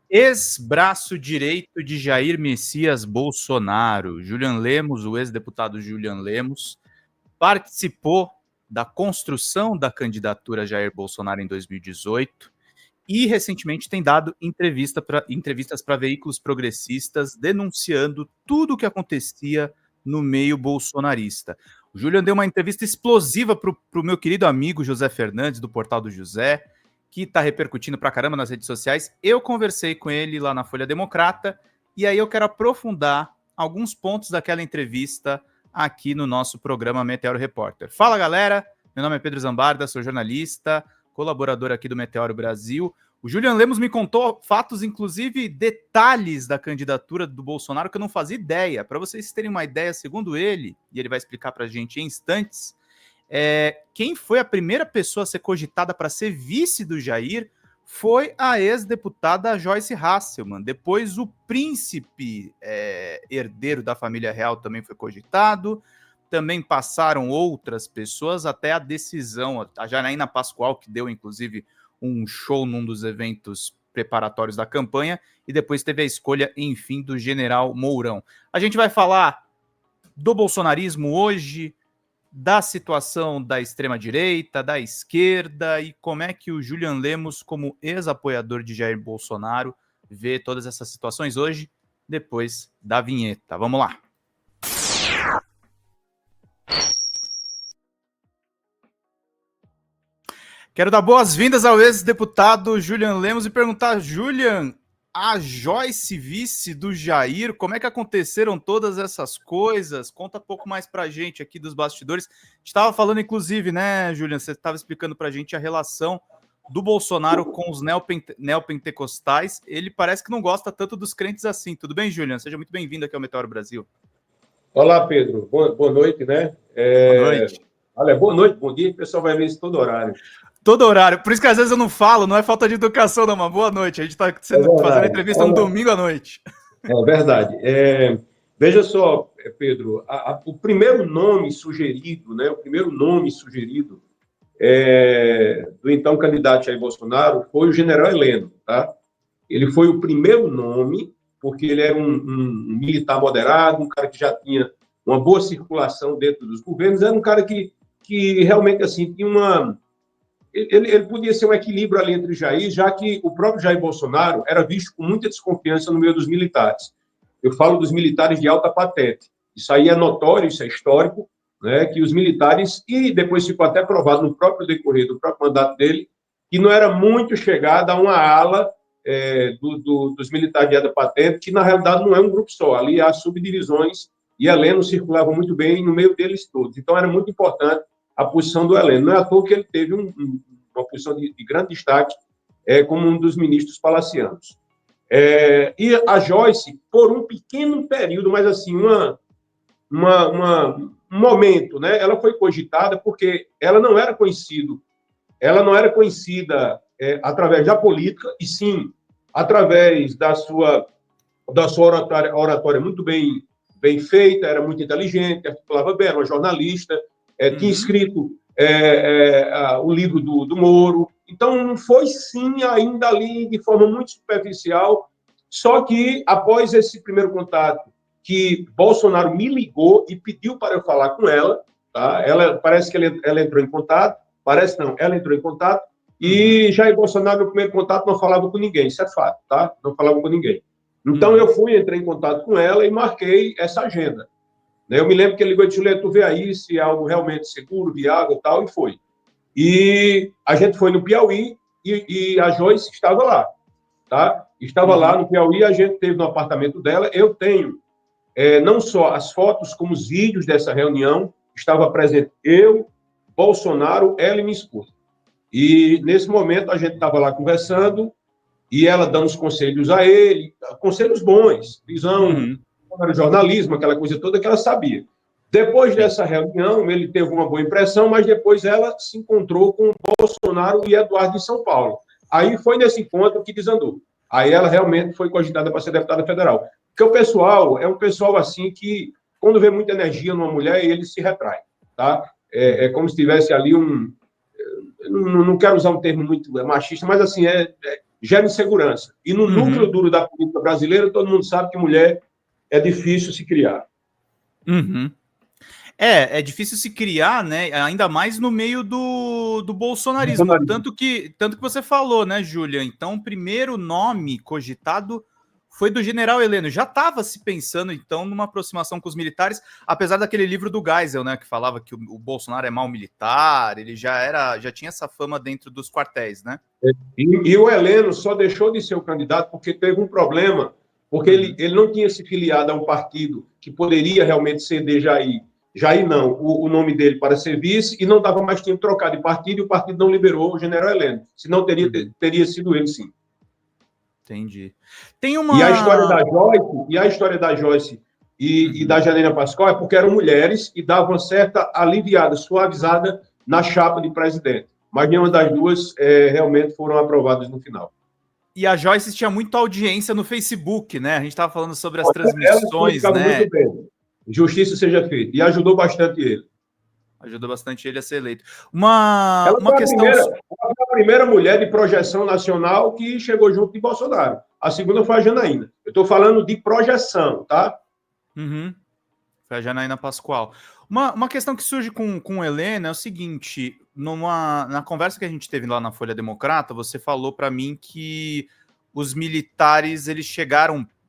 Ex-braço direito de Jair Messias Bolsonaro, Julian Lemos, o ex-deputado Julian Lemos, participou da construção da candidatura Jair Bolsonaro em 2018 e recentemente tem dado entrevistas para veículos progressistas denunciando tudo o que acontecia no meio bolsonarista. O Julian deu uma entrevista explosiva para o meu querido amigo José Fernandes, do Portal do José, que está repercutindo pra caramba nas redes sociais. Eu conversei com ele lá na Folha Democrata, e aí eu quero aprofundar alguns pontos daquela entrevista aqui no nosso programa Meteoro Repórter. Fala, galera! Meu nome é Pedro Zambarda, sou jornalista, colaborador aqui do Meteoro Brasil. O Julian Lemos me contou fatos, inclusive detalhes da candidatura do Bolsonaro que eu não fazia ideia. Para vocês terem uma ideia, segundo ele, e ele vai explicar para a gente em instantes, quem foi a primeira pessoa a ser cogitada para ser vice do Jair foi a ex-deputada Joyce Hasselmann. Depois o príncipe herdeiro da família real também foi cogitado. Também passaram outras pessoas até a decisão. A Janaína Pascoal, que deu inclusive um show num dos eventos preparatórios da campanha. E depois teve a escolha, enfim, do general Mourão. A gente vai falar do bolsonarismo hoje, da situação da extrema-direita, da esquerda, e como é que o Julian Lemos, como ex-apoiador de Jair Bolsonaro, vê todas essas situações hoje, depois da vinheta. Vamos lá. Quero dar boas-vindas ao ex-deputado Julian Lemos e perguntar, Julian, a Joyce vice do Jair, como é que aconteceram todas essas coisas? Conta um pouco mais pra gente aqui dos bastidores. A gente estava falando, inclusive, né, Julian, você estava explicando pra gente a relação do Bolsonaro com os neopentecostais. Ele parece que não gosta tanto dos crentes assim. Tudo bem, Julian? Seja muito bem-vindo aqui ao Meteoro Brasil. Olá, Pedro. Boa noite, né? Boa noite. Olha, boa noite, bom dia, o pessoal vai ver isso todo horário. Todo horário. Por isso que às vezes eu não falo, não é falta de educação, não, mas boa noite. A gente está fazendo a entrevista no domingo à noite. É verdade. Veja só, Pedro, o primeiro nome sugerido, né? O primeiro nome sugerido do então candidato Jair Bolsonaro foi o general Heleno, tá? Ele foi o primeiro nome, porque ele era um militar moderado, um cara que já tinha uma boa circulação dentro dos governos, era um cara que realmente, assim, tinha uma... Ele podia ser um equilíbrio ali entre Jair, já que o próprio Jair Bolsonaro era visto com muita desconfiança no meio dos militares. Eu falo dos militares de alta patente. Isso aí é notório, isso é histórico, né, que os militares, e depois ficou até provado no próprio decorrer do próprio mandato dele, que não era muito chegada a uma ala dos militares de alta patente, que na realidade não é um grupo só, ali há subdivisões, e Heleno circulava muito bem no meio deles todos. Então era muito importante a posição do Heleno. Não é à toa que ele teve uma posição de grande destaque como um dos ministros palacianos. E a Joyce, por um pequeno período, mas assim, um momento, né? Ela foi cogitada porque ela não era conhecida através da política, e sim através da sua oratória muito bem feita, era muito inteligente, articulava bem, era uma jornalista, tinha escrito o livro do Moro. Então, foi sim ainda ali de forma muito superficial, só que após esse primeiro contato, que Bolsonaro me ligou e pediu para eu falar com ela, tá? Parece que ela entrou em contato, ela entrou em contato, e Jair Bolsonaro, no primeiro contato, não falava com ninguém, isso é fato, tá? Não falava com ninguém. Então, eu entrei em contato com ela e marquei essa agenda. Eu me lembro que ele ligou e disse, Julieta, tu vê aí se é algo realmente seguro, viável e tal, e foi. E a gente foi no Piauí e a Joyce estava lá, tá? Estava lá no Piauí, a gente teve no apartamento dela. Eu tenho não só as fotos, como os vídeos dessa reunião. Estava presente eu, Bolsonaro, ela e minha esposa. E, nesse momento, a gente estava lá conversando e ela dando os conselhos a ele, conselhos bons, visão, jornalismo, aquela coisa toda que ela sabia. Depois dessa reunião, ele teve uma boa impressão, mas depois ela se encontrou com Bolsonaro e Eduardo em São Paulo. Aí foi nesse encontro que desandou. Aí ela realmente foi cogitada para ser deputada federal. Porque o pessoal é um pessoal assim que, quando vê muita energia numa mulher, ele se retrai, tá? É como se tivesse ali não quero usar um termo muito machista, mas assim, gera insegurança. E no núcleo duro da política brasileira, todo mundo sabe que mulher é difícil se criar. Uhum. É difícil se criar, né? Ainda mais no meio do bolsonarismo. Tanto que você falou, né, Júlia? Então, o primeiro nome cogitado foi do general Heleno. Já estava se pensando, então, numa aproximação com os militares, apesar daquele livro do Geisel, né? Que falava que o Bolsonaro é mau militar, ele já tinha essa fama dentro dos quartéis, né? E o Heleno só deixou de ser o candidato porque teve um problema, porque ele não tinha se filiado a um partido que poderia realmente ceder Jair. Jair não, o nome dele para ser vice, e não dava mais tempo de trocar de partido, e o partido não liberou o general Heleno. Senão teria sido ele, sim. Entendi. Tem uma... E a história da Joyce e da Janina Pascoal é porque eram mulheres e davam uma certa aliviada, suavizada na chapa de presidente. Mas nenhuma das duas realmente foram aprovadas no final. E a Joyce tinha muita audiência no Facebook, né? A gente estava falando sobre as transmissões, né? Muito bem. Justiça seja feita. E ajudou bastante ele. Ajudou bastante ele a ser eleito. Uma questão... Ela foi a primeira mulher de projeção nacional que chegou junto de Bolsonaro. A segunda foi a Janaína. Eu estou falando de projeção, tá? Foi a Janaína Pascoal. Uma questão que surge com o Heleno é o seguinte: na conversa que a gente teve lá na Folha Democrata, você falou para mim que os militares eles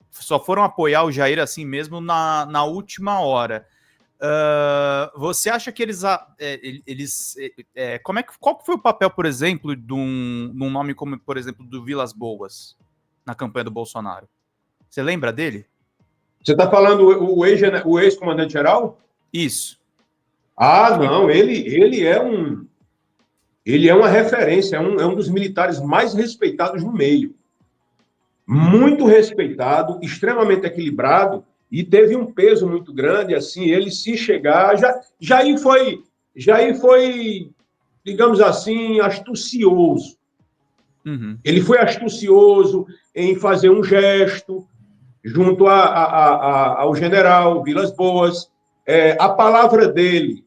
só foram apoiar o Jair assim mesmo na última hora. Você acha que qual foi o papel, por exemplo, de um nome como, por exemplo, do Vilas Boas na campanha do Bolsonaro? Você lembra dele? Você está falando o ex-comandante-geral? Isso. Não, ele é uma referência, é um dos militares mais respeitados no meio. Muito respeitado, extremamente equilibrado, e teve um peso muito grande, assim, ele se chegar... Jair foi, digamos assim, astucioso. Ele foi astucioso em fazer um gesto junto ao general Vilas Boas. A palavra dele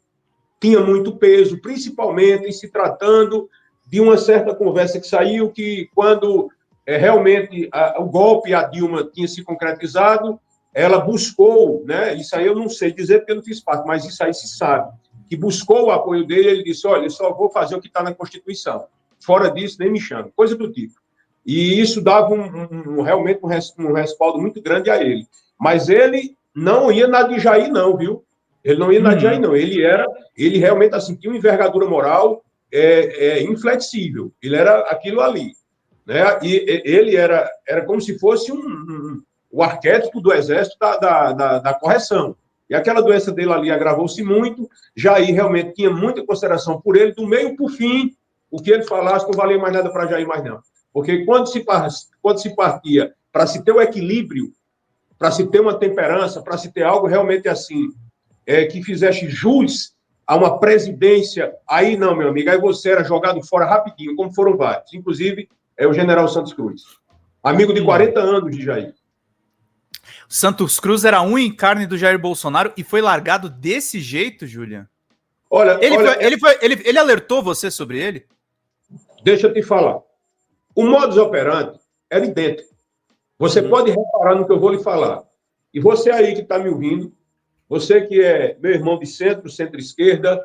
tinha muito peso, principalmente em se tratando de uma certa conversa que saiu, que quando realmente o golpe a Dilma tinha se concretizado, ela buscou, né? Isso aí eu não sei dizer porque eu não fiz parte, mas isso aí se sabe, que buscou o apoio dele. Ele disse: olha, eu só vou fazer o que está na Constituição, fora disso nem me chama, coisa do tipo. E isso dava realmente um respaldo muito grande a ele. Mas ele não ia na de Jair, não, viu? Ele não ia na de Jair, não. Ele realmente assim, tinha uma envergadura moral inflexível. Ele era aquilo ali. Né? E ele era como se fosse o arquétipo do exército da correção. E aquela doença dele ali agravou-se muito. Jair realmente tinha muita consideração por ele, do meio para o fim. O que ele falasse não valia mais nada para Jair, mais não. Porque quando se partia para se ter o equilíbrio, para se ter uma temperança, para se ter algo realmente assim, que fizesse jus a uma presidência, aí não, meu amigo, aí você era jogado fora rapidinho, como foram vários. Inclusive, o general Santos Cruz. Amigo de 40 anos de Jair. Santos Cruz era unha e carne do Jair Bolsonaro e foi largado desse jeito, Julian? Ele alertou você sobre ele? Deixa eu te falar. O modus operandi era idêntico. Você pode reparar no que eu vou lhe falar. E você aí que está me ouvindo, você que é meu irmão de centro-esquerda,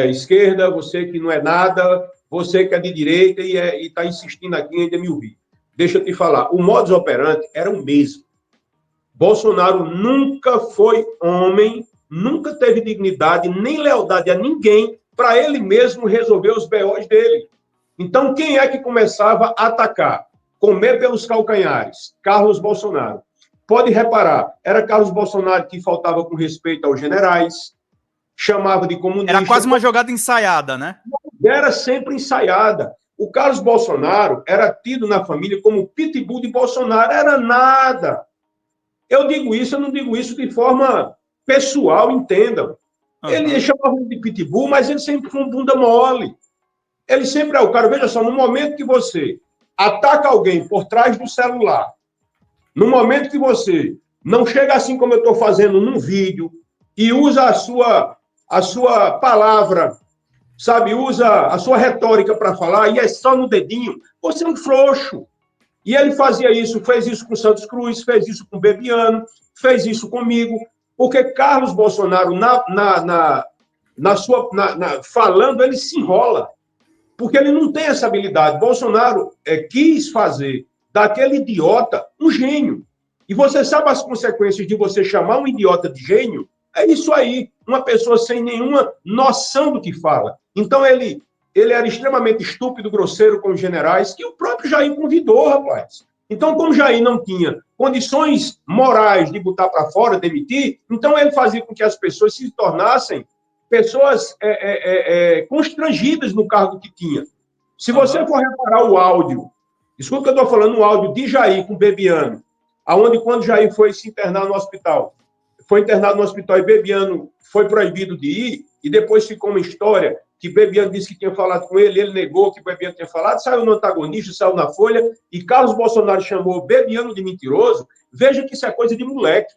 esquerda, você que não é nada, você que é de direita e está insistindo aqui em ainda me ouvir. Deixa eu te falar. O modus operandi era o mesmo. Bolsonaro nunca foi homem, nunca teve dignidade, nem lealdade a ninguém para ele mesmo resolver os BOs dele. Então, quem é que começava a atacar? Comer pelos calcanhares? Carlos Bolsonaro. Pode reparar, era Carlos Bolsonaro que faltava com respeito aos generais, chamava de comunista. Era quase uma jogada ensaiada, né? Era sempre ensaiada. O Carlos Bolsonaro era tido na família como pitbull de Bolsonaro. Era nada. Eu digo isso, eu não digo isso de forma pessoal, entendam. Ele chamava de pitbull, mas ele sempre foi um bunda mole. Ele sempre é o cara. Veja só, no momento que você ataca alguém por trás do celular, no momento que você não chega assim como eu estou fazendo num vídeo e usa a sua palavra, sabe, usa a sua retórica para falar e é só no dedinho, você é um frouxo. E ele fazia isso, fez isso com Santos Cruz, fez isso com Bebiano, fez isso comigo, porque Carlos Bolsonaro, falando, ele se enrola, porque ele não tem essa habilidade. Bolsonaro quis fazer daquele idiota um gênio. E você sabe as consequências de você chamar um idiota de gênio? É isso aí, uma pessoa sem nenhuma noção do que fala. Então, ele era extremamente estúpido, grosseiro com os generais, que o próprio Jair convidou, rapaz. Então, como Jair não tinha condições morais de botar para fora, demitir, então ele fazia com que as pessoas se tornassem pessoas constrangidas no cargo que tinha. Se você for reparar o áudio, escuta o que eu estou falando, o áudio de Jair com Bebiano, aonde quando Jair foi se internar no hospital, foi internado no hospital e Bebiano foi proibido de ir, e depois ficou uma história que Bebiano disse que tinha falado com ele, ele negou que Bebiano tinha falado, saiu no Antagonista, saiu na Folha, e Carlos Bolsonaro chamou Bebiano de mentiroso. Veja que isso é coisa de moleque.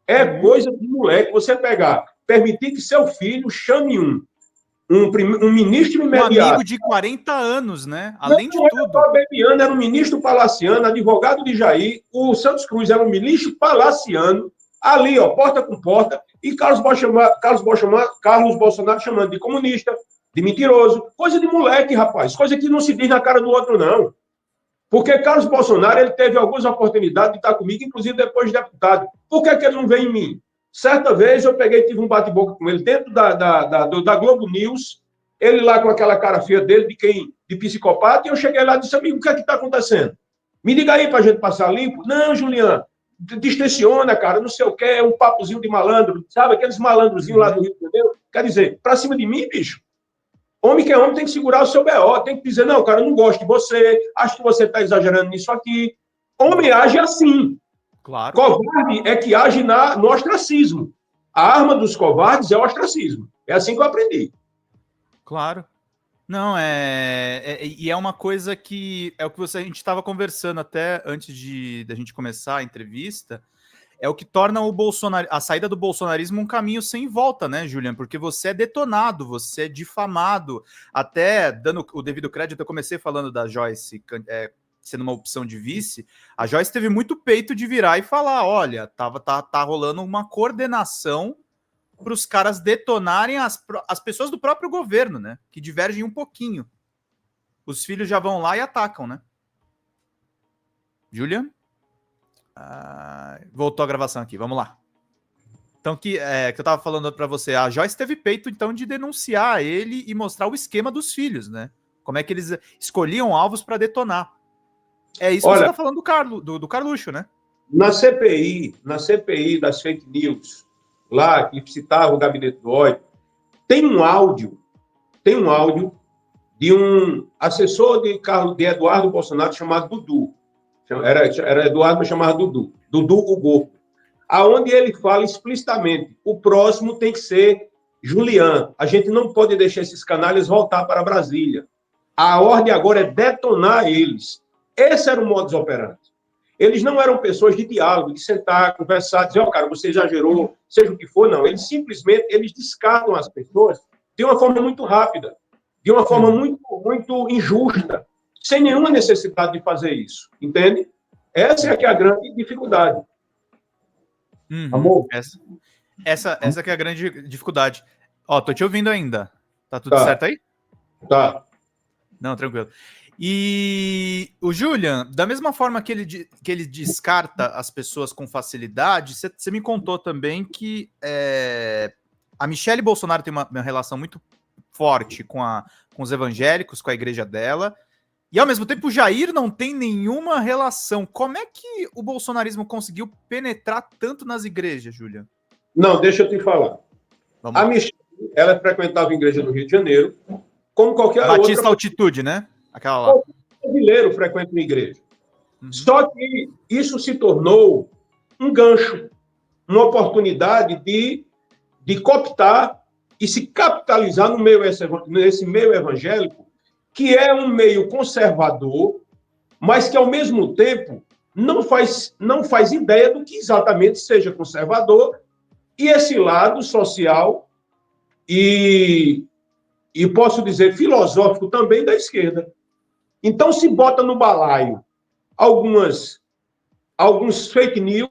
É coisa de moleque. Você pegar, permitir que seu filho chame um ministro imediato. Um amigo de 40 anos, né? Além de tudo. O Bebiano era um ministro palaciano, advogado de Jair, o Santos Cruz era um ministro palaciano, ali, ó, porta com porta, e Carlos Bolsonaro chamando de comunista, de mentiroso, coisa de moleque, rapaz, coisa que não se diz na cara do outro, não. Porque Carlos Bolsonaro, ele teve algumas oportunidades de estar comigo, inclusive depois de deputado. Por que ele não vem em mim? Certa vez eu peguei e tive um bate-boca com ele dentro da Globo News, ele lá com aquela cara feia dele, de psicopata, e eu cheguei lá e disse, amigo, o que é que está acontecendo? Me diga aí para a gente passar limpo. Não, Juliano, distensiona, cara, não sei o que, é um papozinho de malandro, sabe? Aqueles malandrozinhos lá do Rio de Janeiro. Quer dizer, para cima de mim, bicho, homem que é homem tem que segurar o seu BO, tem que dizer, não, cara, eu não gosto de você, acho que você está exagerando nisso aqui. Homem age assim. Claro. Covarde é que age no ostracismo. A arma dos covardes é o ostracismo. É assim que eu aprendi. Claro. Não, e é uma coisa que é o que a gente estava conversando até antes da gente começar a entrevista, é o que torna a saída do bolsonarismo um caminho sem volta, né, Julian? Porque você é detonado, você é difamado. Até dando o devido crédito, eu comecei falando da Joyce sendo uma opção de vice, a Joyce teve muito peito de virar e falar, olha, tá rolando uma coordenação para os caras detonarem as pessoas do próprio governo, né? Que divergem um pouquinho. Os filhos já vão lá e atacam, né? Julian? Voltou a gravação aqui, vamos lá. Então, que eu tava falando para você, a Joyce teve peito, então, de denunciar ele e mostrar o esquema dos filhos, né? Como é que eles escolhiam alvos para detonar. É isso que você tá falando do Carluxo, né? Na CPI das fake news, lá, que citava o gabinete do ódio, tem um áudio de um assessor de Eduardo Bolsonaro chamado Dudu. Era Eduardo, mas chamava Dudu. Dudu Hugo. Aonde ele fala explicitamente, o próximo tem que ser Julian. A gente não pode deixar esses canalhas voltar para Brasília. A ordem agora é detonar eles. Esse era o modus operandi. Eles não eram pessoas de diálogo, de sentar, conversar, dizer, cara, você exagerou, seja o que for, não. Eles simplesmente, descartam as pessoas de uma forma muito rápida, de uma forma muito, muito injusta, sem nenhuma necessidade de fazer isso, entende? Essa é que é a grande dificuldade. Amor? Essa que é a grande dificuldade. Ó, tô te ouvindo ainda. Tá tudo certo aí? Tá. Não, tranquilo. E o Julian, da mesma forma que ele descarta as pessoas com facilidade, você me contou também que a Michelle Bolsonaro tem uma relação muito forte com os evangélicos, com a igreja dela, e ao mesmo tempo o Jair não tem nenhuma relação. Como é que o bolsonarismo conseguiu penetrar tanto nas igrejas, Julian? Não, deixa eu te falar. A Michelle, ela frequentava a igreja do Rio de Janeiro, como qualquer Batista outra... Altitude, né? Aquela lá. O brasileiro frequenta uma igreja. Só que isso se tornou um gancho, uma oportunidade de cooptar e se capitalizar nesse meio evangélico, que é um meio conservador, mas que, ao mesmo tempo, não faz ideia do que exatamente seja conservador, e esse lado social e posso dizer, filosófico também da esquerda. Então, se bota no balaio alguns fake news.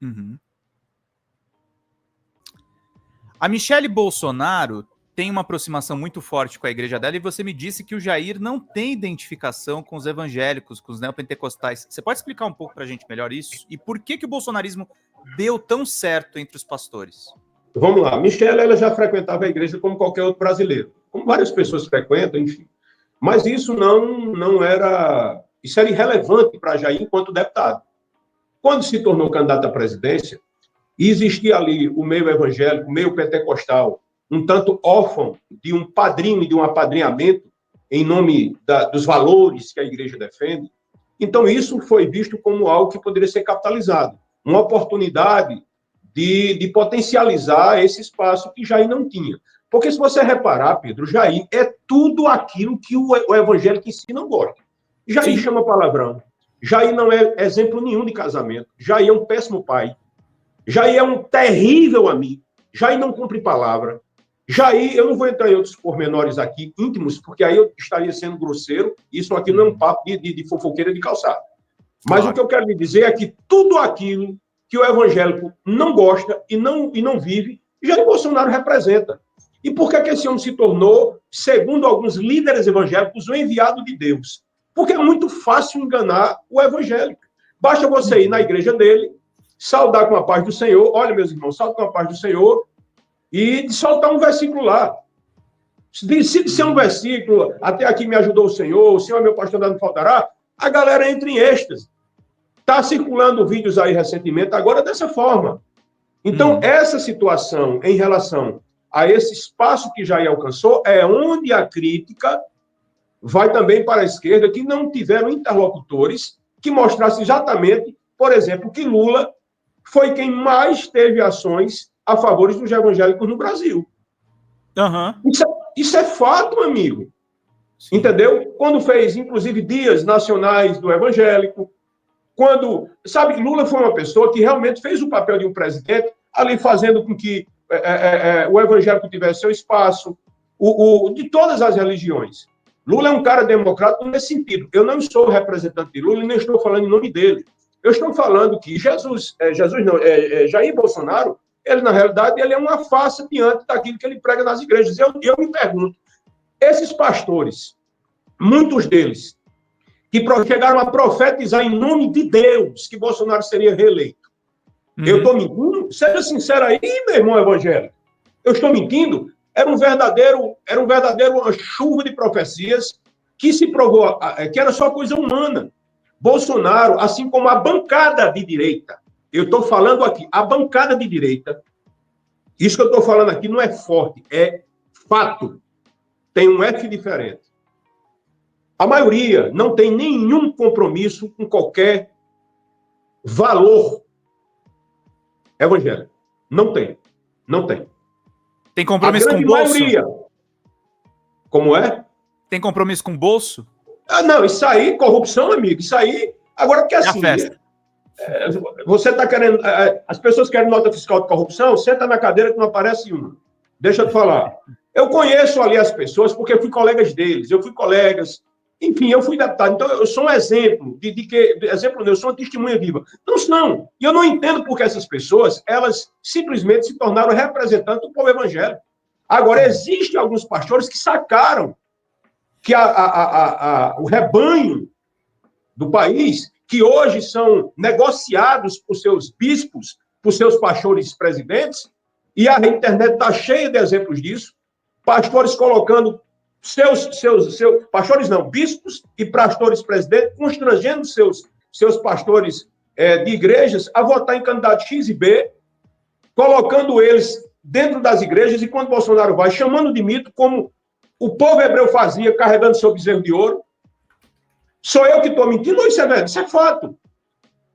Uhum. A Michele Bolsonaro tem uma aproximação muito forte com a igreja dela, e você me disse que o Jair não tem identificação com os evangélicos, com os neopentecostais. Você pode explicar um pouco para a gente melhor isso? E por que o bolsonarismo deu tão certo entre os pastores? Vamos lá, Michele, ela já frequentava a igreja como qualquer outro brasileiro, como várias pessoas frequentam, enfim. Mas isso não era... Isso era irrelevante para Jair enquanto deputado. Quando se tornou candidato à presidência, e existia ali o meio evangélico, o meio pentecostal, um tanto órfão de um padrinho e de um apadrinhamento em nome dos valores que a igreja defende. Então, isso foi visto como algo que poderia ser capitalizado, uma oportunidade de potencializar esse espaço que Jair não tinha. Porque se você reparar, Pedro, Jair é tudo aquilo que o evangélico em si não gosta. Jair chama palavrão. Jair não é exemplo nenhum de casamento. Jair é um péssimo pai. Jair é um terrível amigo. Jair não cumpre palavra. Jair, eu não vou entrar em outros pormenores aqui, íntimos, porque aí eu estaria sendo grosseiro. Isso aqui não é um papo de fofoqueira de calçada. Mas o que eu quero lhe dizer é que tudo aquilo que o evangélico não gosta e não vive, Jair Bolsonaro representa. E por que esse homem se tornou, segundo alguns líderes evangélicos, o enviado de Deus? Porque é muito fácil enganar o evangélico. Basta você ir na igreja dele, saudar com a paz do Senhor. Olha, meus irmãos, saudar com a paz do Senhor e de soltar um versículo lá. Se disser um versículo, até aqui me ajudou o Senhor é meu pastor, nada me faltará, a galera entra em êxtase. Está circulando vídeos aí recentemente, agora dessa forma. Então, essa situação em relação a esse espaço que Jair alcançou é onde a crítica vai também para a esquerda, que não tiveram interlocutores que mostrassem exatamente, por exemplo, que Lula foi quem mais teve ações a favor dos evangélicos no Brasil. Uhum. Isso é fato, amigo. Sim. Entendeu? Quando fez, inclusive, dias nacionais do evangélico, quando, sabe, Lula foi uma pessoa que realmente fez o papel de um presidente, ali fazendo com que o evangélico tivesse seu espaço, de todas as religiões. Lula é um cara democrático nesse sentido. Eu não sou representante de Lula e nem estou falando em nome dele. Eu estou falando que Jair Bolsonaro, ele, na realidade, ele é uma farsa diante daquilo que ele prega nas igrejas. Eu me pergunto, esses pastores, muitos deles, que chegaram a profetizar em nome de Deus que Bolsonaro seria reeleito. Eu estou mentindo? Seja sincero aí, meu irmão evangélico. Eu estou mentindo? Era uma verdadeira chuva de profecias que se provou que era só coisa humana. Bolsonaro, assim como a bancada de direita, eu estou falando aqui, a bancada de direita, isso que eu estou falando aqui não é forte, é fato. Tem um F diferente. A maioria não tem nenhum compromisso com qualquer valor evangélico. Não tem. Não tem. Tem compromisso com o bolso? Maioria. Como é? Tem compromisso com o bolso? Ah, não, isso aí, corrupção, amigo, isso aí... Agora, porque assim... você está querendo... as pessoas querem nota fiscal de corrupção, senta na cadeira que não aparece uma. Deixa eu te falar. Eu conheço ali as pessoas porque eu fui colegas deles, enfim, eu fui deputado, então eu sou um exemplo eu sou uma testemunha viva. Não, e eu não entendo porque essas pessoas, elas simplesmente se tornaram representantes do povo evangélico. Agora, existem alguns pastores que sacaram que o rebanho do país, que hoje são negociados por seus bispos, por seus pastores presidentes, e a internet está cheia de exemplos disso, pastores colocando pastores não, bispos e pastores presidentes, constrangendo seus pastores de igrejas a votar em candidato X e B, colocando eles dentro das igrejas, e quando Bolsonaro vai, chamando de mito, como o povo hebreu fazia, carregando seu bezerro de ouro. Sou eu que estou mentindo? Isso é fato.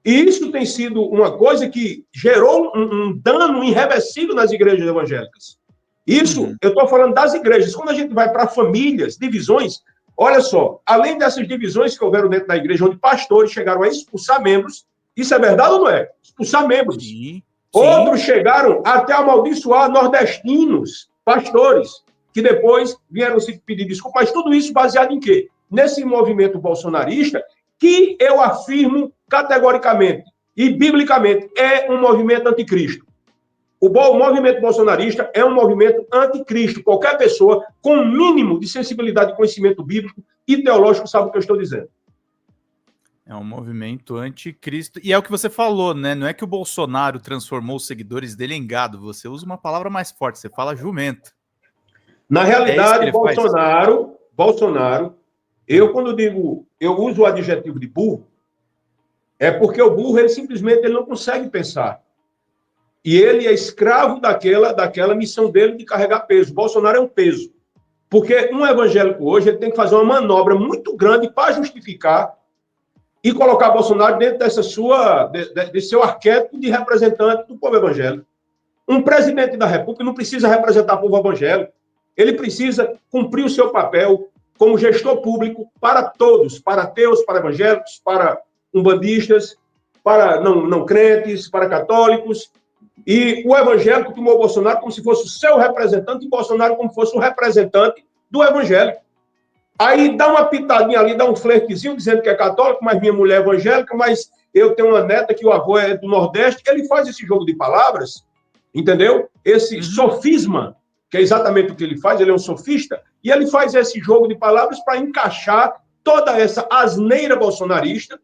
E isso tem sido uma coisa que gerou um dano irreversível nas igrejas evangélicas. Isso, eu estou falando das igrejas. Quando a gente vai para famílias, divisões, olha só, além dessas divisões que houveram dentro da igreja, onde pastores chegaram a expulsar membros, isso é verdade ou não é? Expulsar membros. Sim. Outros chegaram até a amaldiçoar nordestinos, pastores, que depois vieram se pedir desculpa. Mas tudo isso baseado em quê? Nesse movimento bolsonarista, que eu afirmo categoricamente e biblicamente é um movimento anticristo. O movimento bolsonarista é um movimento anticristo. Qualquer pessoa com um mínimo de sensibilidade e conhecimento bíblico e teológico sabe o que eu estou dizendo. É um movimento anticristo. E é o que você falou, né? Não é que o Bolsonaro transformou os seguidores dele em gado. Você usa uma palavra mais forte, você fala jumento. Na realidade, Bolsonaro, eu quando digo, eu uso o adjetivo de burro, é porque o burro, ele simplesmente não consegue pensar. E ele é escravo daquela missão dele de carregar peso. Bolsonaro é um peso. Porque um evangélico hoje ele tem que fazer uma manobra muito grande para justificar e colocar Bolsonaro dentro desse seu arquétipo de representante do povo evangélico. Um presidente da República não precisa representar o povo evangélico. Ele precisa cumprir o seu papel como gestor público para todos, para ateus, para evangélicos, para umbandistas, para não crentes, para católicos. E o evangélico tomou o Bolsonaro como se fosse o seu representante e o Bolsonaro como se fosse o representante do evangélico. Aí dá uma pitadinha ali, dá um flertezinho dizendo que é católico, mas minha mulher é evangélica, mas eu tenho uma neta que o avô é do Nordeste. Ele faz esse jogo de palavras, entendeu? Esse sofisma, que é exatamente o que ele faz, ele é um sofista, e ele faz esse jogo de palavras para encaixar toda essa asneira bolsonarista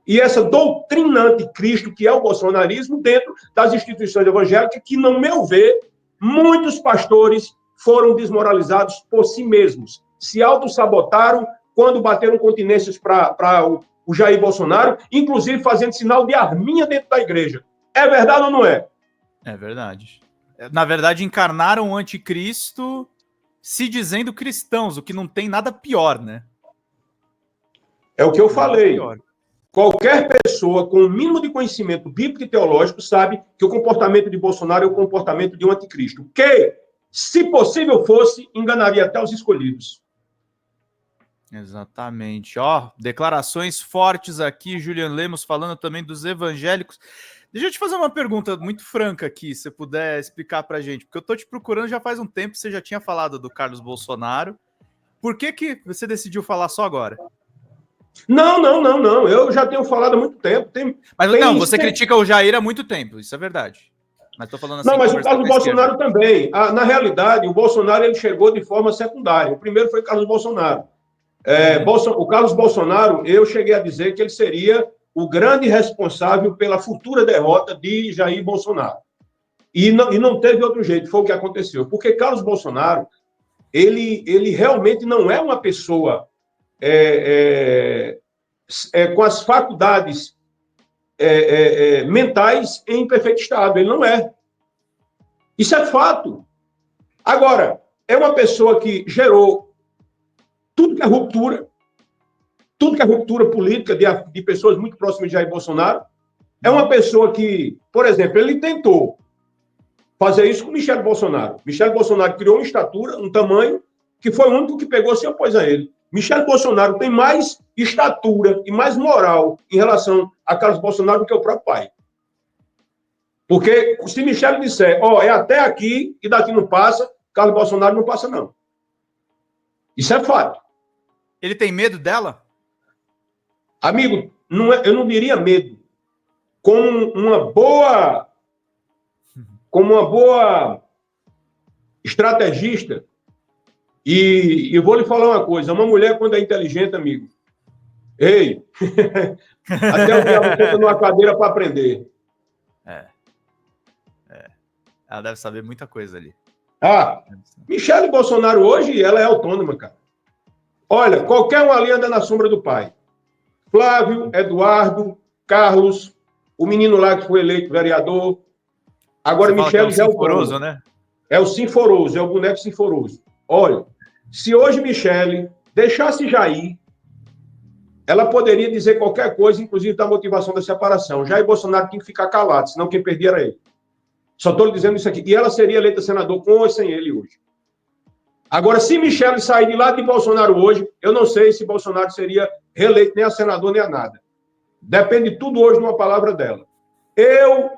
e essa doutrina anticristo que é o bolsonarismo dentro das instituições evangélicas que, no meu ver, muitos pastores foram desmoralizados por si mesmos. Se autossabotaram quando bateram continências para o Jair Bolsonaro, inclusive fazendo sinal de arminha dentro da igreja. É verdade ou não é? É verdade. Na verdade, encarnaram o anticristo se dizendo cristãos, o que não tem nada pior, né? É o que eu falei. Qualquer pessoa com o mínimo de conhecimento bíblico e teológico sabe que o comportamento de Bolsonaro é o comportamento de um anticristo, que, se possível fosse, enganaria até os escolhidos. Exatamente. Ó, declarações fortes aqui, Julian Lemos falando também dos evangélicos. Deixa eu te fazer uma pergunta muito franca aqui, se você puder explicar pra gente, porque eu tô te procurando já faz um tempo, você já tinha falado do Carlos Bolsonaro. Por que você decidiu falar só agora? Não. Eu já tenho falado há muito tempo. Você critica o Jair há muito tempo, isso é verdade. Mas tô falando assim. Não, mas o Carlos Bolsonaro também. Na realidade, o Bolsonaro ele chegou de forma secundária. O primeiro foi Carlos Bolsonaro. O Carlos Bolsonaro, eu cheguei a dizer que ele seria o grande responsável pela futura derrota de Jair Bolsonaro. E não teve outro jeito, foi o que aconteceu. Porque Carlos Bolsonaro, ele realmente não é uma pessoa com as faculdades mentais em perfeito estado. Ele não é. Isso é fato. Agora, é uma pessoa que gerou tudo que é ruptura política de pessoas muito próximas de Jair Bolsonaro. É uma pessoa que, por exemplo, ele tentou fazer isso com Michele Bolsonaro. Michele Bolsonaro criou uma estatura, um tamanho, que foi o único que pegou se opôs a ele. Michele Bolsonaro tem mais estatura e mais moral em relação a Carlos Bolsonaro do que o próprio pai. Porque se Michele disser, é até aqui e daqui não passa, Carlos Bolsonaro não passa, não. Isso é fato. Ele tem medo dela? Amigo, eu não diria medo. Como uma boa estrategista, e eu vou lhe falar uma coisa, uma mulher quando é inteligente, amigo, até o diabo senta numa cadeira para aprender. Ela deve saber muita coisa ali. Michele Bolsonaro hoje, ela é autônoma, cara. Olha, qualquer um ali anda na sombra do pai. Flávio, Eduardo, Carlos, o menino lá que foi eleito vereador. Agora, Michele já é o Sinforoso, né? É o Sinforoso, é o boneco Sinforoso. Olha, se hoje Michele deixasse Jair, ela poderia dizer qualquer coisa, inclusive da motivação da separação. Jair Bolsonaro tinha que ficar calado, senão quem perdia era ele. Só estou lhe dizendo isso aqui. E ela seria eleita senador com ou sem ele hoje. Agora, se Michele sair de lado de Bolsonaro hoje, eu não sei se Bolsonaro seria reeleito nem a senador, nem a nada. Depende tudo hoje de uma palavra dela. Eu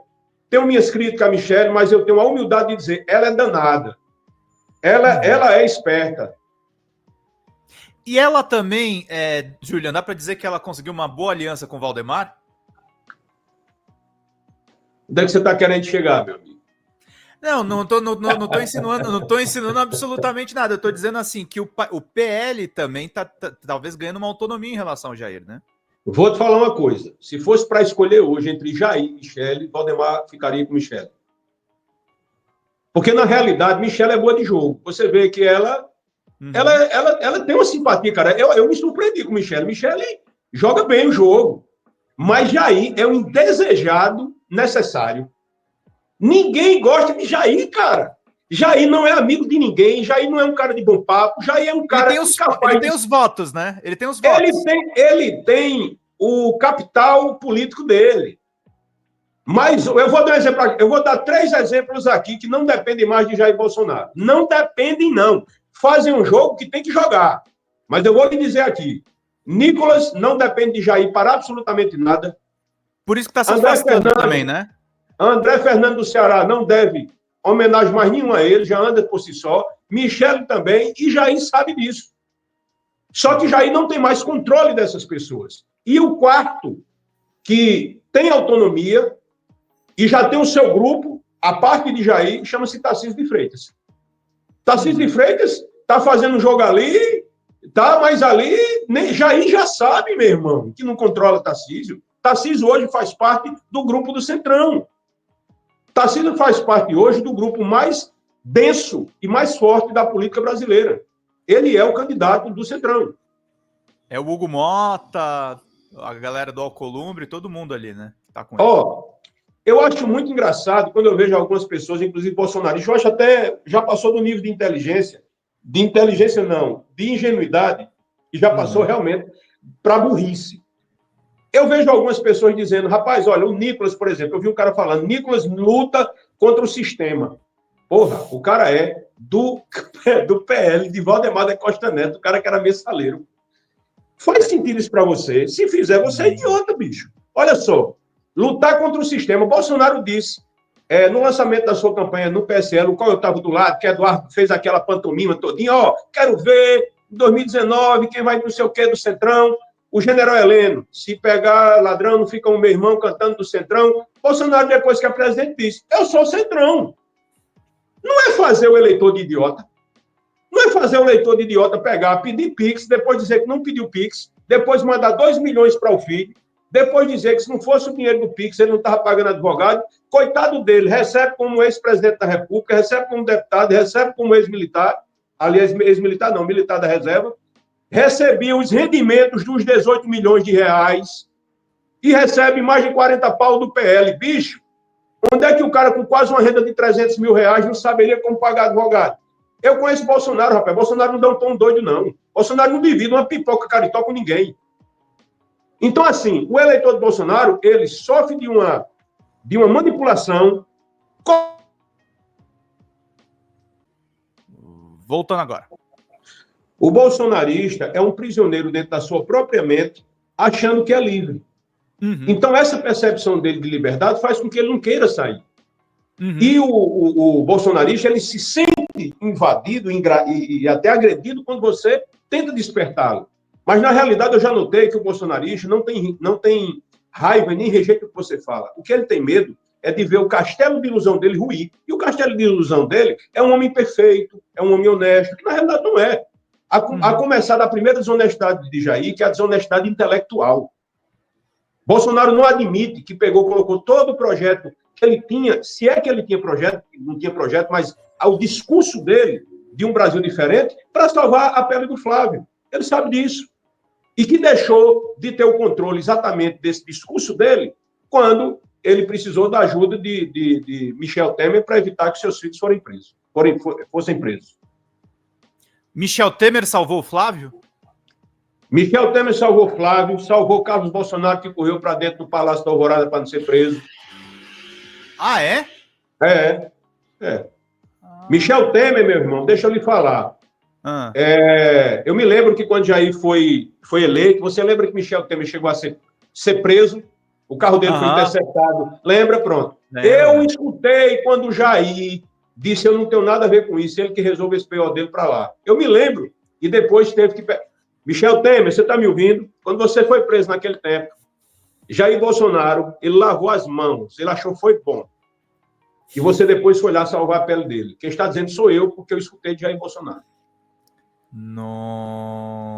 tenho minhas críticas a Michele, mas eu tenho a humildade de dizer, ela é danada. Ela é esperta. E ela também, Julian, dá para dizer que ela conseguiu uma boa aliança com o Valdemar? Onde é que você está querendo chegar, meu amigo? Não tô insinuando, não tô insinuando absolutamente nada. Eu tô dizendo assim que o PL também tá talvez ganhando uma autonomia em relação ao Jair, né? Vou te falar uma coisa. Se fosse para escolher hoje entre Jair e Michele, Valdemar ficaria com Michele. Porque, na realidade, Michele é boa de jogo. Você vê que ela tem uma simpatia, cara. Eu me surpreendi com Michele. Michele joga bem o jogo. Mas Jair é um indesejado necessário. Ninguém gosta de Jair, cara. Jair não é amigo de ninguém. Jair não é um cara de bom papo. Jair é um cara incapaz. Ele tem os votos, né? Ele tem os votos. Ele tem o capital político dele. Mas eu vou dar um exemplo aqui. Eu vou dar 3 exemplos aqui que não dependem mais de Jair Bolsonaro. Não dependem, não. Fazem um jogo que tem que jogar. Mas eu vou lhe dizer aqui. Nicolas não depende de Jair para absolutamente nada. Por isso que está se afastando também, né? André Fernando do Ceará não deve homenagem mais nenhuma a ele, já anda por si só. Michele também, e Jair sabe disso. Só que Jair não tem mais controle dessas pessoas. E o quarto, que tem autonomia e já tem o seu grupo, a parte de Jair, chama-se Tarcísio de Freitas. Tarcísio de Freitas está fazendo um jogo ali, tá, mas ali Jair já sabe, meu irmão, que não controla Tarcísio. Tarcísio hoje faz parte do grupo do Centrão. Tarcísio faz parte hoje do grupo mais denso e mais forte da política brasileira. Ele é o candidato do Centrão. É o Hugo Mota, a galera do Alcolumbre, todo mundo ali, né? Tá com ele. Eu acho muito engraçado quando eu vejo algumas pessoas, inclusive bolsonaristas, eu acho até já passou do nível de inteligência não, de ingenuidade, e já passou realmente para burrice. Eu vejo algumas pessoas dizendo, rapaz, olha, o Nicolas, por exemplo, eu vi um cara falando, Nicolas luta contra o sistema. Porra, o cara é do PL, de Valdemar da Costa Neto, o cara que era mensaleiro. Faz sentido isso para você? Se fizer, você é idiota, bicho. Olha só, lutar contra o sistema. Bolsonaro disse, no lançamento da sua campanha no PSL, o qual eu estava do lado, que Eduardo fez aquela pantomima todinha, quero ver, em 2019, quem vai não sei o quê do Centrão, o general Heleno, se pegar ladrão, não fica o meu irmão cantando do Centrão. Bolsonaro, depois que é presidente, disse, eu sou o Centrão. Não é fazer o eleitor de idiota. Não é fazer o eleitor de idiota pegar, pedir Pix, depois dizer que não pediu Pix, depois mandar 2 milhões para o filho, depois dizer que se não fosse o dinheiro do Pix, ele não estava pagando advogado. Coitado dele, recebe como ex-presidente da República, recebe como deputado, recebe como ex-militar, aliás, ex-militar não, militar da reserva, recebia os rendimentos dos 18 milhões de reais e recebe mais de 40 pau do PL. Bicho, onde é que o cara com quase uma renda de 300 mil reais não saberia como pagar advogado? Eu conheço Bolsonaro, rapaz. Bolsonaro não dá um tom doido, não. Bolsonaro não divide uma pipoca caritó com ninguém. Então, assim, o eleitor de Bolsonaro, ele sofre de uma manipulação. Voltando agora. O bolsonarista é um prisioneiro dentro da sua própria mente, achando que é livre. Então, essa percepção dele de liberdade faz com que ele não queira sair. E o bolsonarista, ele se sente invadido e até agredido quando você tenta despertá-lo. Mas, na realidade, eu já notei que o bolsonarista não tem raiva nem rejeito o que você fala. O que ele tem medo é de ver o castelo de ilusão dele ruir. E o castelo de ilusão dele é um homem perfeito, é um homem honesto, que, na realidade, não é. A começar da primeira desonestidade de Jair, que é a desonestidade intelectual. Bolsonaro não admite que colocou todo o projeto que ele tinha, se é que ele tinha projeto, não tinha projeto, mas o discurso dele, de um Brasil diferente, para salvar a pele do Flávio. Ele sabe disso. E que deixou de ter o controle exatamente desse discurso dele quando ele precisou da ajuda de Michel Temer para evitar que seus filhos fossem presos. Michel Temer salvou o Flávio? Michel Temer salvou Flávio, salvou Carlos Bolsonaro, que correu para dentro do Palácio da Alvorada para não ser preso. Ah, é? É. Michel Temer, meu irmão, deixa eu lhe falar. Eu me lembro que quando Jair foi eleito, você lembra que Michel Temer chegou a ser preso? O carro dele foi interceptado. Lembra? Pronto. Eu escutei quando Jair disse, eu não tenho nada a ver com isso, ele que resolve esse PO dele para lá. Eu me lembro. E depois teve que... Michel Temer, você está me ouvindo? Quando você foi preso naquele tempo, Jair Bolsonaro, ele lavou as mãos, ele achou que foi bom. E você depois foi lá salvar a pele dele. Quem está dizendo sou eu, porque eu escutei de Jair Bolsonaro. Nossa,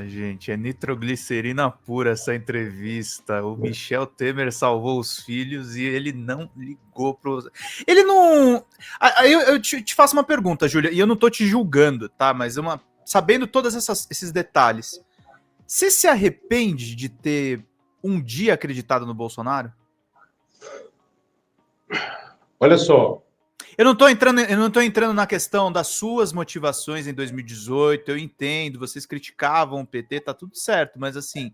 gente, é nitroglicerina pura essa entrevista. O Michel Temer salvou os filhos e ele não ligou pro... Ele não... Eu te faço uma pergunta, Júlia, e eu não tô te julgando, tá? Mas sabendo todos esses detalhes, você se arrepende de ter um dia acreditado no Bolsonaro? Olha só. Eu não tô entrando na questão das suas motivações em 2018, eu entendo, vocês criticavam o PT, tá tudo certo, mas assim,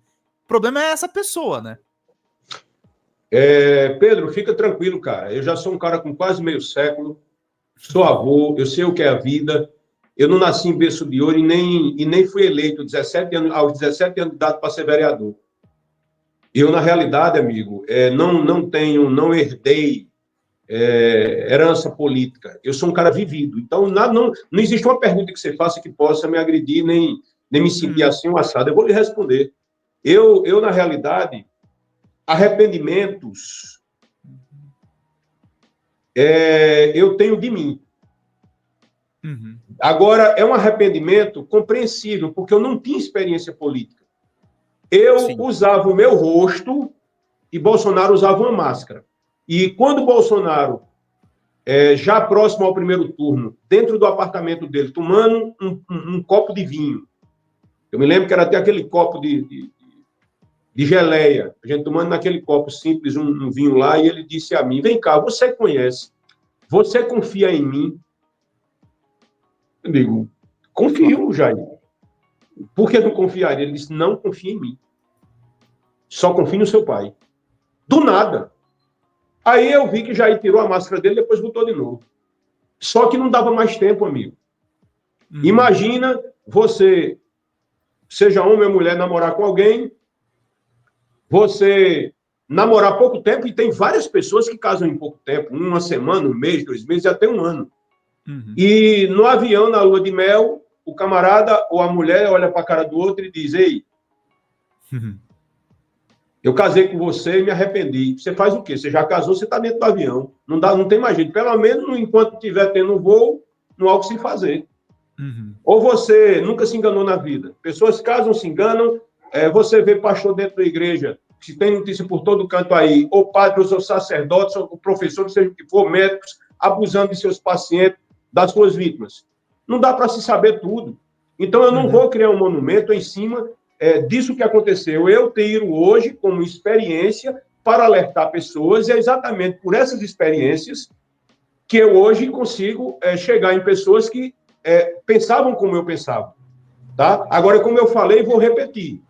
o problema é essa pessoa, né? Pedro, fica tranquilo, cara. Eu já sou um cara com quase meio século, sou avô, eu sei o que é a vida. Eu não nasci em berço de ouro e nem fui eleito aos 17 anos de idade para ser vereador. Eu, na realidade, amigo, não herdei herança política. Eu sou um cara vivido. Então, não existe uma pergunta que você faça que possa me agredir, nem me sentir assim um assado. Eu vou lhe responder. Eu na realidade, arrependimentos eu tenho de mim. Uhum. Agora, é um arrependimento compreensível, porque eu não tinha experiência política. Eu usava o meu rosto e Bolsonaro usava uma máscara. E quando Bolsonaro, já próximo ao primeiro turno, dentro do apartamento dele, tomando um copo de vinho, eu me lembro que era até aquele copo de geleia, a gente tomando naquele copo simples um vinho lá, e ele disse a mim, vem cá, você conhece, você confia em mim? Eu digo, confio, Jair. Por que não confiaria? Ele disse, não confia em mim. Só confia no seu pai. Do nada. Aí eu vi que Jair tirou a máscara dele e depois botou de novo. Só que não dava mais tempo, amigo. Imagina você, seja homem ou mulher, namorar com alguém, você namorar pouco tempo, e tem várias pessoas que casam em pouco tempo, uma semana, um mês, 2 meses, até um ano. E no avião, na lua de mel, o camarada ou a mulher olha para a cara do outro e diz, ei, eu casei com você e me arrependi. Você faz o quê? Você já casou, você está dentro do avião. Não tem mais jeito. Pelo menos, enquanto estiver tendo um voo, não há o que se fazer. Ou você nunca se enganou na vida. Pessoas casam, se enganam. Você vê pastor dentro da igreja, que tem notícia por todo canto aí, ou padres, ou sacerdotes, ou professores, seja o que for, médicos, abusando de seus pacientes, das suas vítimas. Não dá para se saber tudo. Então, eu não vou criar um monumento em cima disso que aconteceu. Eu tiro hoje como experiência para alertar pessoas, e é exatamente por essas experiências que eu hoje consigo chegar em pessoas que pensavam como eu pensava. Tá? Agora, como eu falei, vou repetir.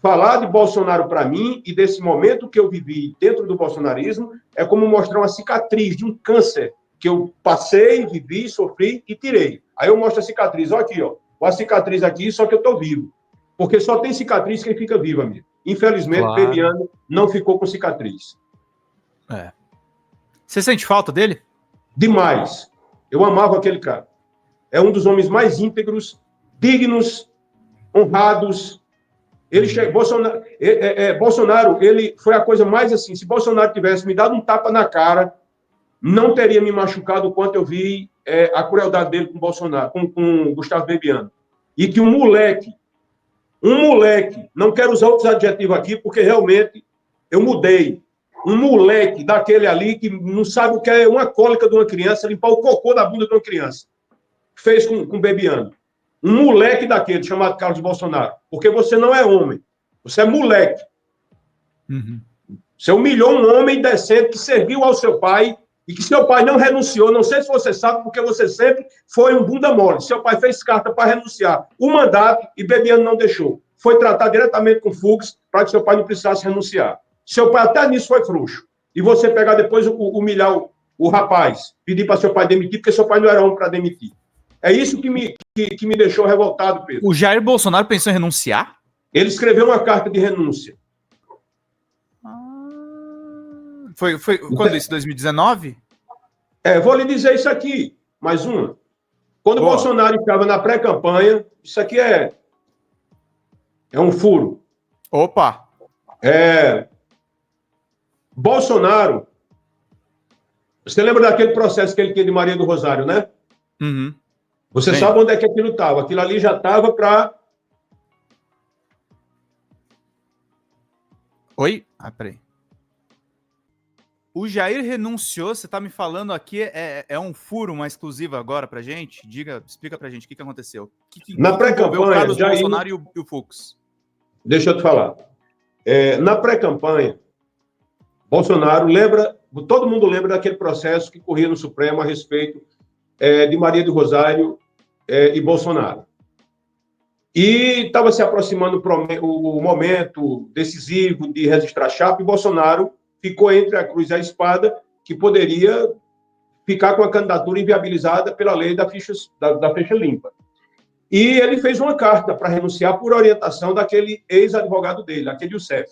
Falar de Bolsonaro para mim e desse momento que eu vivi dentro do bolsonarismo é como mostrar uma cicatriz de um câncer que eu passei, vivi, sofri e tirei. Aí eu mostro a cicatriz, olha aqui, ó. A cicatriz aqui, só que eu estou vivo. Porque só tem cicatriz quem fica vivo, amigo. Infelizmente, claro. Bebiano não ficou com cicatriz. Você sente falta dele? Demais. Eu amava aquele cara. É um dos homens mais íntegros, dignos, honrados. Ele Bolsonaro, ele foi a coisa mais assim, se Bolsonaro tivesse me dado um tapa na cara, não teria me machucado o quanto eu vi a crueldade dele com Bolsonaro, com Gustavo Bebiano. E que um moleque, não quero usar outros adjetivos aqui, porque realmente eu mudei. Um moleque daquele ali que não sabe o que é uma cólica de uma criança, limpar o cocô da bunda de uma criança. Fez com Bebiano. Um moleque daquele, chamado Carlos Bolsonaro. Porque você não é homem. Você é moleque. Você humilhou um homem decente que serviu ao seu pai e que seu pai não renunciou. Não sei se você sabe, porque você sempre foi um bunda mole. Seu pai fez carta para renunciar o mandato e Bebiano não deixou. Foi tratar diretamente com Fux para que seu pai não precisasse renunciar. Seu pai até nisso foi frouxo. E você pegar depois, humilhar o rapaz, pedir para seu pai demitir, porque seu pai não era homem para demitir. É isso que me deixou revoltado, Pedro. O Jair Bolsonaro pensou em renunciar? Ele escreveu uma carta de renúncia. Foi quando isso? 2019? Vou lhe dizer isso aqui, mais uma. Quando o Bolsonaro estava na pré-campanha, isso aqui É um furo. Opa! Bolsonaro, você lembra daquele processo que ele tinha de Maria do Rosário, né? Uhum. Você Lembro. sabe onde é que aquilo estava. Aquilo ali já estava para... Oi? Ah, peraí. O Jair renunciou, você tá me falando aqui, é um furo, uma exclusiva agora pra gente? Explica pra gente o que aconteceu. O que Na envolveu o pré-campanha, Carlos Jair... Bolsonaro e o Fux? Deixa eu te falar. Na pré-campanha, Bolsonaro lembra... Todo mundo lembra daquele processo que corria no Supremo a respeito de Maria do Rosário e Bolsonaro. E estava se aproximando o momento decisivo de registrar chapa, e Bolsonaro ficou entre a cruz e a espada, que poderia ficar com a candidatura inviabilizada pela lei da ficha limpa. E ele fez uma carta para renunciar por orientação daquele ex-advogado dele, aquele Youssef.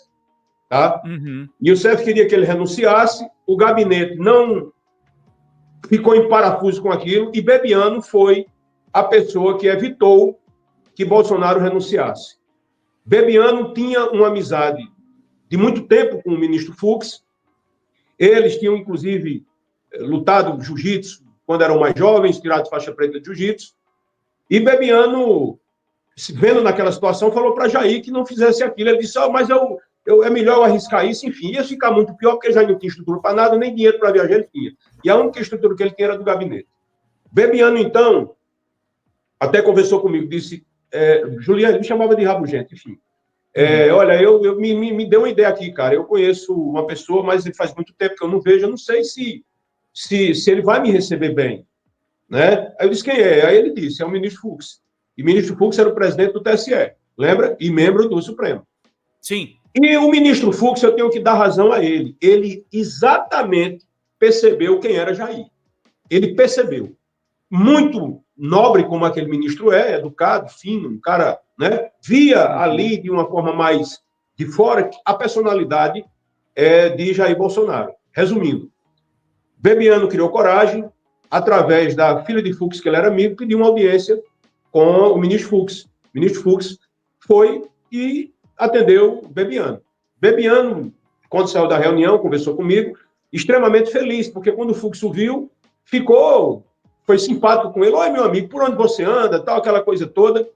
Tá? Uhum. E o Youssef queria que ele renunciasse, o gabinete não ficou em parafuso com aquilo, e Bebiano foi a pessoa que evitou que Bolsonaro renunciasse. Bebiano tinha uma amizade de muito tempo com o ministro Fux. Eles tinham, inclusive, lutado jiu-jitsu quando eram mais jovens, tirados faixa preta de jiu-jitsu. E Bebiano, se vendo naquela situação, falou para Jair que não fizesse aquilo. Ele disse, mas é melhor eu arriscar isso. Enfim, ia ficar muito pior, porque Jair não tinha estrutura para nada, nem dinheiro para viajar ele tinha. E a única estrutura que ele tinha era do gabinete. Bebiano, então, até conversou comigo, disse, Juliano, me chamava de rabugento, enfim. Olha, me deu uma ideia aqui, cara. Eu conheço uma pessoa, mas faz muito tempo que eu não vejo. Eu não sei se ele vai me receber bem, né? Aí eu disse, quem é? Aí ele disse, é o ministro Fux. E o ministro Fux era o presidente do TSE, lembra? E membro do Supremo. Sim. E o ministro Fux, eu tenho que dar razão a ele. Ele exatamente percebeu quem era Jair. Ele percebeu. Muito nobre como aquele ministro educado, fino, um cara, né? Via ali de uma forma mais de fora a personalidade de Jair Bolsonaro. Resumindo, Bebiano criou coragem, através da filha de Fux, que ele era amigo, pediu uma audiência com o ministro Fux. O ministro Fux foi e atendeu Bebiano. Bebiano, quando saiu da reunião, conversou comigo, extremamente feliz, porque quando o Fux o viu, foi simpático com ele. Oi, meu amigo, por onde você anda? Tal, aquela coisa toda.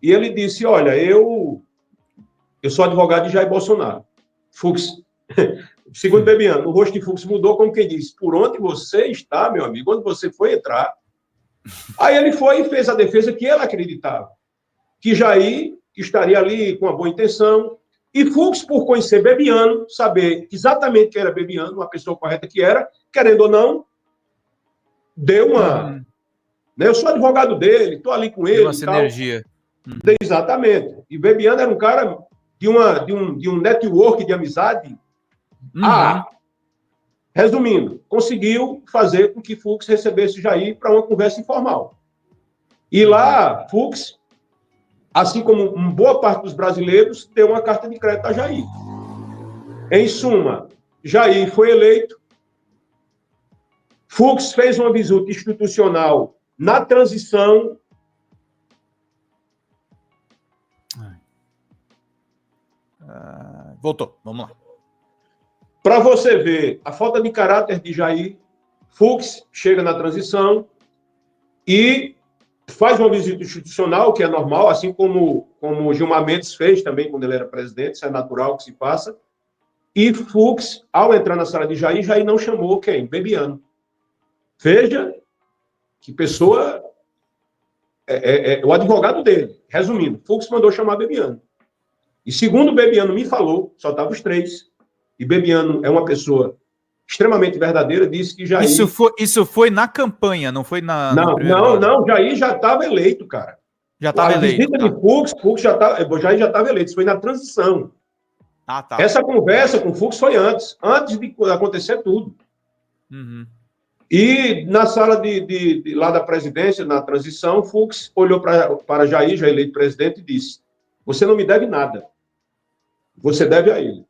E ele disse, olha, eu sou advogado de Jair Bolsonaro. Fux, segundo Bebiano, o rosto de Fux mudou, como quem disse, por onde você está, meu amigo? Onde você foi entrar? Aí ele foi e fez a defesa que ele acreditava, que Jair estaria ali com uma boa intenção, e Fux, por conhecer Bebiano, saber exatamente quem era Bebiano, uma pessoa correta que era, querendo ou não, deu uma... Né? Eu sou advogado dele, estou ali com ele Deu uma e tal. sinergia. Exatamente. E Bebiano era um cara de um network de amizade. Resumindo, conseguiu fazer com que Fux recebesse Jair para uma conversa informal. E lá, Fux, assim como uma boa parte dos brasileiros, deu uma carta de crédito a Jair. Em suma, Jair foi eleito, Fux fez uma visita institucional na transição. Voltou, vamos lá. Para você ver a falta de caráter de Jair, Fux chega na transição e faz uma visita institucional, que é normal, assim como Gilmar Mendes fez também quando ele era presidente, isso é natural que se faça. E Fux, ao entrar na sala de Jair, Jair não chamou quem? Bebiano. Veja que pessoa... o advogado dele. Resumindo, Fux mandou chamar Bebiano. E segundo Bebiano me falou, só estavam os três, e Bebiano é uma pessoa extremamente verdadeira, disse que Jair... Isso foi na campanha, não foi no primeiro Não, ano? não, Jair já estava eleito, cara. Já estava eleito. A visita de Fux Jair já estava eleito, isso foi na transição. Ah, tá. Essa conversa com Fux foi antes de acontecer tudo. E na sala lá da presidência, na transição, Fux olhou para Jair, já eleito presidente, e disse: você não me deve nada. Você deve a ele.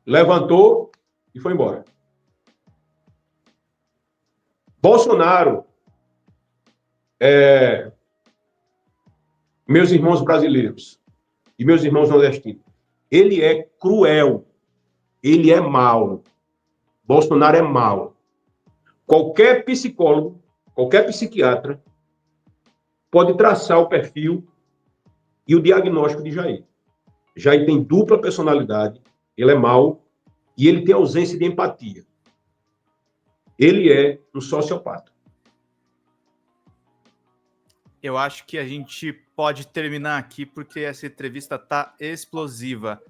Levantou e foi embora. Bolsonaro, meus irmãos brasileiros, e meus irmãos nordestinos, ele é cruel, ele é mau. Bolsonaro é mau. Qualquer psicólogo, qualquer psiquiatra pode traçar o perfil e o diagnóstico de Jair. Jair tem dupla personalidade, ele é mau e ele tem ausência de empatia. Ele é um sociopata. Eu acho que a gente pode terminar aqui porque essa entrevista tá explosiva.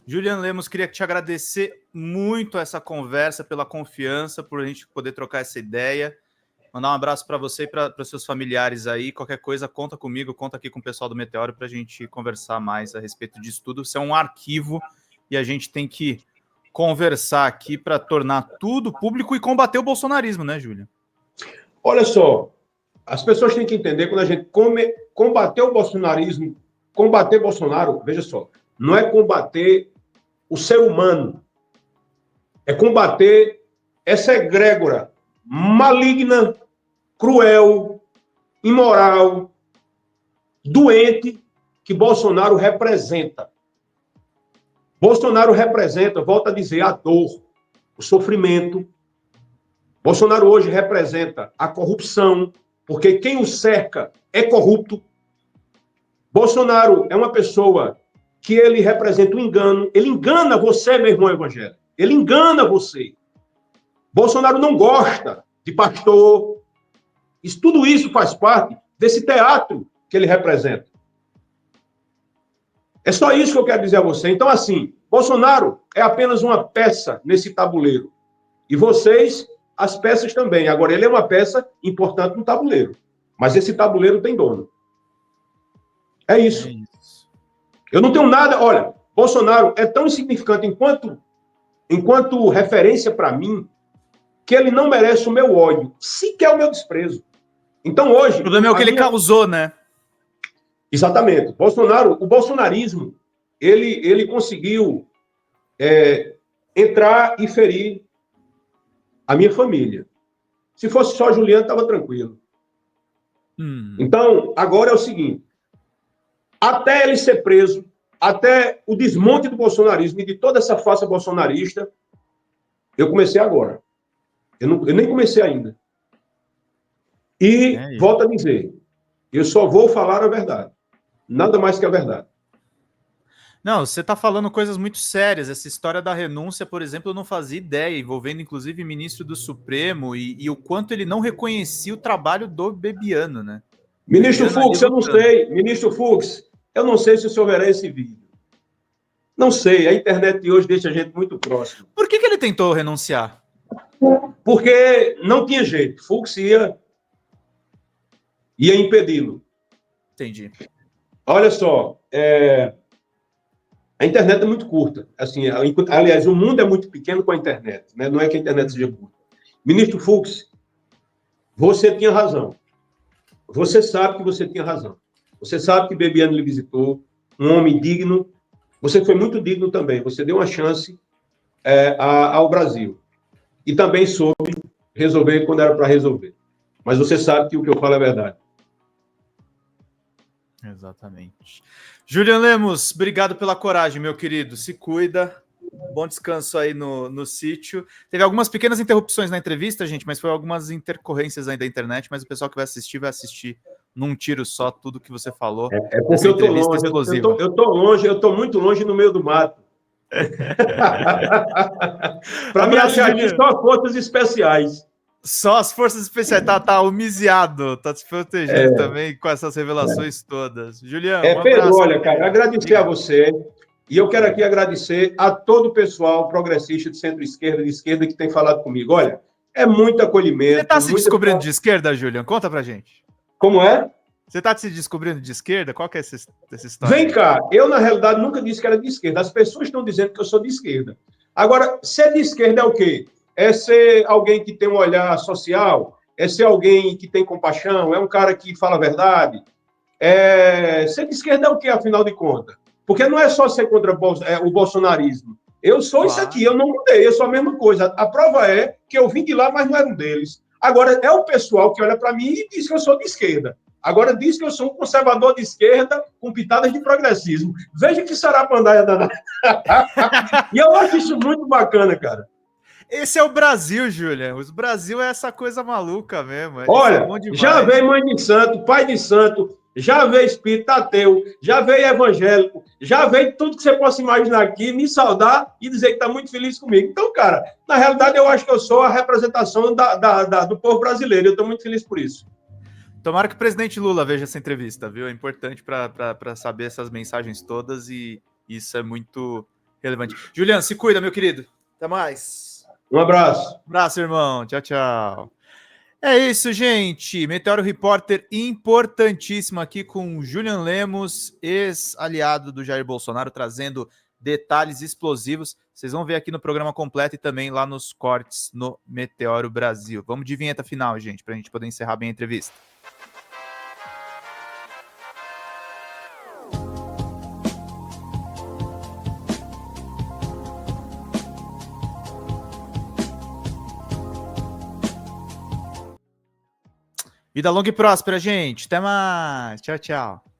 Julian Lemos, queria te agradecer muito essa conversa, pela confiança, por a gente poder trocar essa ideia. Mandar um abraço para você e para os seus familiares aí. Qualquer coisa, conta comigo, conta aqui com o pessoal do Meteoro para a gente conversar mais a respeito disso tudo. Isso é um arquivo e a gente tem que conversar aqui para tornar tudo público e combater o bolsonarismo, né, Júlio? Olha só, as pessoas têm que entender, quando a gente combater o bolsonarismo, combater Bolsonaro, veja só, não é combater o ser humano, é combater essa egrégora maligna, cruel, imoral, doente que Bolsonaro representa. Bolsonaro representa, volto a dizer, a dor, o sofrimento. Bolsonaro hoje representa a corrupção, porque quem o cerca é corrupto. Bolsonaro é uma pessoa que ele representa o engano. Ele engana você, meu irmão evangélico. Ele engana você. Bolsonaro não gosta de pastor. Tudo isso faz parte desse teatro que ele representa. É só isso que eu quero dizer a você. Então, assim, Bolsonaro é apenas uma peça nesse tabuleiro. E vocês, as peças também. Agora, ele é uma peça importante no tabuleiro. Mas esse tabuleiro tem dono. É isso. Eu não tenho nada... Olha, Bolsonaro é tão insignificante enquanto referência para mim, que ele não merece o meu ódio, sequer o meu desprezo. Então, hoje... O problema é o que ele causou, né? Exatamente. O bolsonarismo, ele conseguiu entrar e ferir a minha família. Se fosse só Juliano, estava tranquilo. Então, agora é o seguinte, até ele ser preso, até o desmonte do bolsonarismo e de toda essa farsa bolsonarista, eu comecei agora. Eu nem comecei ainda. E, volto a dizer, eu só vou falar a verdade. Nada mais que a verdade. Não, você está falando coisas muito sérias. Essa história da renúncia, por exemplo, eu não fazia ideia, envolvendo inclusive o ministro do Supremo e o quanto ele não reconhecia o trabalho do Bebiano, né? Ministro Fux, eu não sei. Ministro Fux, eu não sei se o senhor verá esse vídeo. Não sei, a internet de hoje deixa a gente muito próximo. Por que ele tentou renunciar? Porque não tinha jeito. Fux ia impedi-lo. Entendi. Olha só, a internet é muito curta. Assim, aliás, o mundo é muito pequeno com a internet, né? Não é que a internet seja curta. Ministro Fux, você tinha razão. Você sabe que você tinha razão. Você sabe que Bebiano lhe visitou, um homem digno. Você foi muito digno também. Você deu uma chance ao Brasil. E também soube resolver quando era para resolver. Mas você sabe que o que eu falo é verdade. Exatamente. Julian Lemos, obrigado pela coragem, meu querido. Se cuida. Bom descanso aí no sítio. Teve algumas pequenas interrupções na entrevista, gente, mas foi algumas intercorrências aí da internet, mas o pessoal que vai assistir num tiro só tudo que você falou. Porque eu tô longe, eu tô muito longe no meio do mato. Para me achar aqui só forças especiais. Só as forças especiais, tá homiziado, tá se protegendo também com essas revelações todas. Juliano, um Pedro, abraço. Olha, cara, agradecer a você, e eu quero aqui agradecer a todo o pessoal progressista de centro-esquerda, de esquerda, que tem falado comigo. Olha, é muito acolhimento. Você tá se descobrindo de esquerda, Julian? Conta pra gente. Como é? Você tá se descobrindo de esquerda? Qual que é essa história? Vem cá, eu, na realidade, nunca disse que era de esquerda. As pessoas estão dizendo que eu sou de esquerda. Agora, ser de esquerda é o quê? É ser alguém que tem um olhar social? É ser alguém que tem compaixão? É um cara que fala a verdade? Ser de esquerda é o quê, afinal de contas? Porque não é só ser contra o bolsonarismo. Eu sou isso aqui, eu não mudei, eu sou a mesma coisa. A prova é que eu vim de lá, mas não era um deles. Agora, é o pessoal que olha para mim e diz que eu sou de esquerda. Agora diz que eu sou um conservador de esquerda com pitadas de progressismo. Veja que sarapandaia danada. E eu acho isso muito bacana, cara. Esse é o Brasil, Julian. O Brasil é essa coisa maluca mesmo. Olha, já veio mãe de santo, pai de santo, já veio espírita ateu, já veio evangélico, já veio tudo que você possa imaginar aqui, me saudar e dizer que está muito feliz comigo. Então, cara, na realidade, eu acho que eu sou a representação do povo brasileiro. Eu estou muito feliz por isso. Tomara que o presidente Lula veja essa entrevista, viu? É importante para saber essas mensagens todas e isso é muito relevante. Julian, se cuida, meu querido. Até mais. Um abraço. Abraço, irmão. Tchau, tchau. É isso, gente. Meteoro Repórter importantíssimo aqui com o Julian Lemos, ex-aliado do Jair Bolsonaro, trazendo detalhes explosivos. Vocês vão ver aqui no programa completo e também lá nos cortes no Meteoro Brasil. Vamos de vinheta final, gente, para a gente poder encerrar bem a entrevista. Vida longa e próspera, gente. Até mais. Tchau, tchau.